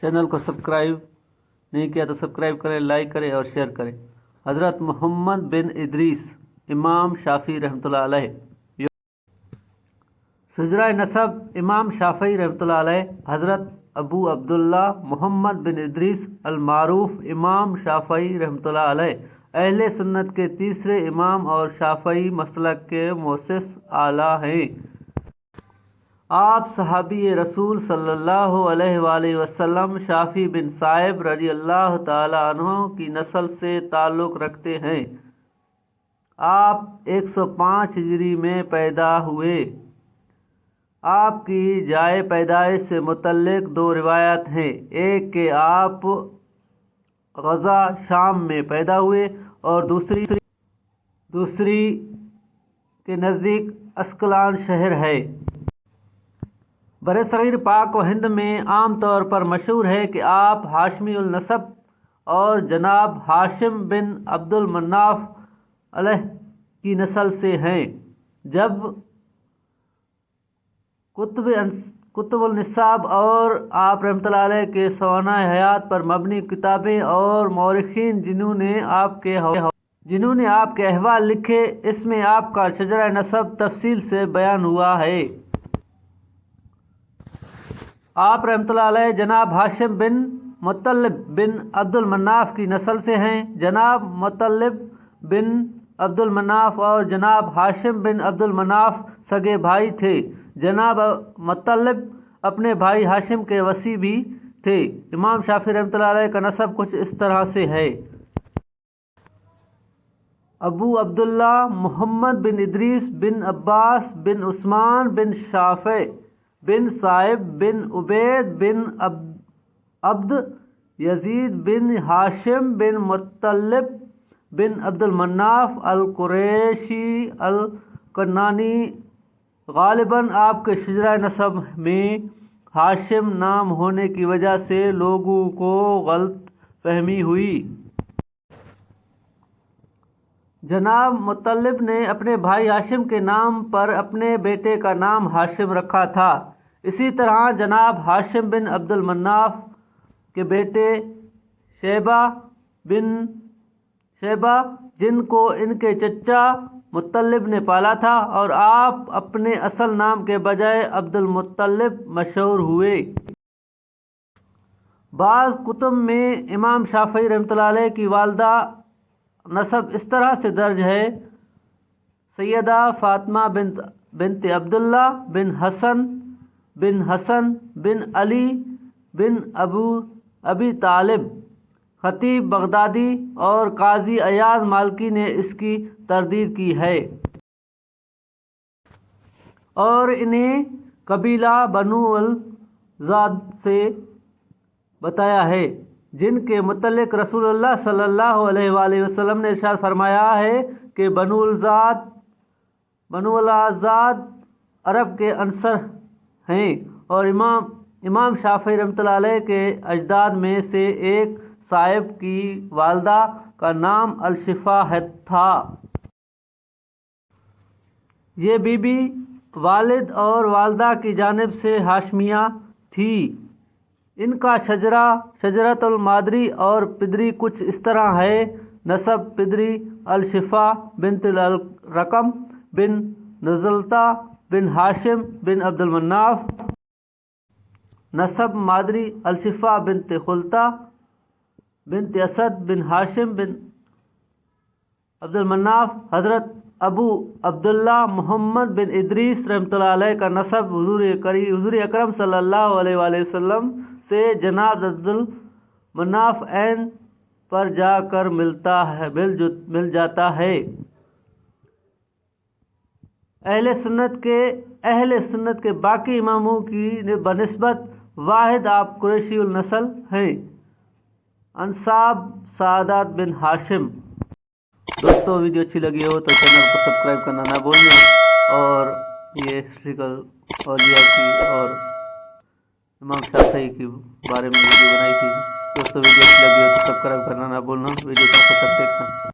Channel को subscribe नहीं किया तो सब्सक्राइब करें, लाइक करें और शेयर करें। हज़रत मोहम्मद बिन इदरीस इमाम शाफ़ी रहमतुल्लाह अलैह। शुजरा नसब इमाम शाफ़ी रहमतुल्लाह अलैह हज़रत अबू अब्दुल्ला मोहम्मद बिन इदरीस अल-मारूफ इमाम शाफ़ी रहमतुल्लाह अलैह अहले सुन्नत के तीसरे इमाम और शाफ़ी मसलक के मुअस्सिस आला हैं। आप सहाबी रसूल सल्लल्लाहु अलैहि वसल्लम शाफ़ी बिन साइब रज़ी अल्लाह ताला अन्हु की नस्ल से ताल्लुक़ रखते हैं। आप 105 हिजरी में पैदा हुए। आपकी जाए पैदाइश से मुतल्लिक़ दो रिवायत हैं। एक के आप गज़ा शाम में पैदा हुए और दूसरी के नज़दीक अस्कलान शहर है। बरसग़ीर पाक व हिंद में आम तौर पर मशहूर है कि आप हाशमी उल नसब और जनाब हाशिम बिन अब्दुल मन्नाफ अलैह की नस्ल से हैं। जब कुतुबुल निसाब और आप रहमतुल्लाह अलैह के सवाना हयात पर मबनी किताबें और मौरिखीन जिन्होंने आपके अहवाल लिखे, इसमें आपका शजरा नसब तफसील से बयान हुआ है। आप रहमतुल्लाह अलैह जनाब हाशिम बिन मुत्तलिब बिन अब्दुल मन्नाफ की नस्ल से हैं। जनाब मुत्तलिब बिन अब्दुल मन्नाफ और जनाब हाशिम बिन अब्दुल मन्नाफ सगे भाई थे। जनाब मुत्तलिब अपने भाई हाशिम के वसी भी थे। इमाम शाफ़ी रहमतुल्लाह अलैह का नसब कुछ इस तरह से है। अबू अब्दुल्ला मोहम्मद बिन इदरीस बिन अब्बास बिन उस्मान बिन शाफ़ी बिन साइब बिन उबैद बिन अब्द यजीद बिन हाशिम बिन मुत्तलिब बिन अब्दुल मन्नाफ अल कुरैशी अल कन्नानी। गालिबन आपके शजरा नसब में हाशिम नाम होने की वजह से लोगों को गलत फहमी हुई। जनाब मुत्तलिब ने अपने भाई हाशिम के नाम पर अपने बेटे का नाम हाशिम रखा था। इसी तरह जनाब हाशिम बिन अब्दुल मन्नाफ के बेटे शैबा जिनको इनके चचा मुत्तलिब ने पाला था, और आप अपने असल नाम के बजाय अब्दुल मुत्तलिब मशहूर हुए। बाज़ कुतुब में इमाम शाफ़ी रहमतुल्लाह अलैह की वालदा नसब इस तरह से दर्ज है: सैयदा फ़ातिमा बिन्त अब्दुल्ला बिन हसन बिन अली बिन अबी तालिब। खतीब बगदादी और काजी अयाज मालकी ने इसकी तरदीद की है और इन्हें कबीला बनु अल-ज़ाद से बताया है, जिनके मुतल्लिक़ रसूलुल्लाह सल्लल्लाहु अलैहि वसल्लम ने इरशाद फरमाया है कि बनु अल-ज़ाद अरब के अंसर हैं और इमाम शाफ़ी रहमतुल्लाह अलैह के अजदाद में से एक साहिब की वालदा का नाम अल-शिफ़ा था। ये बीबी वालिद और वालदा की जानिब से हाशमिया थी। इनका शजरतुल मादरी और पिदरी कुछ इस तरह है: नसब पिदरी अल-शिफ़ा बिन्त अल-रकम बिन नज़लता बिन हाशिम बिन अब्दुल मन्नाफ। नसब मादरी अल-शिफ़ा बिन्त खुलता बिन्त असद बिन हाशिम बिन अब्दुल मन्नाफ। हज़रत अबू अब्दुल्ला मोहम्मद बिन इदरीस रहमतुल्लाह अलैह का नसब हुज़ूर अकरम सल्लल्लाहु अलैहि वसल्लम से जनाब अब्दुल मन्नाफ ऐन पर जाकर मिल जाता है। अहले सुन्नत के बाकी इमामों की बनिस्बत वाहिद आप कुरैशी उल नस्ल हैं। अंसाब सादात बिन हाशिम। दोस्तों, वीडियो अच्छी लगी हो तो चैनल को सब्सक्राइब करना ना भूलना। और ये हिस्ट्रिकल औलिया की और इमाम शाफ़ी के बारे में वीडियो बनाई थी। दोस्तों, वीडियो अच्छी लगी हो तो सब्सक्राइब करना ना भूलना। वीडियो को तब तक देखना।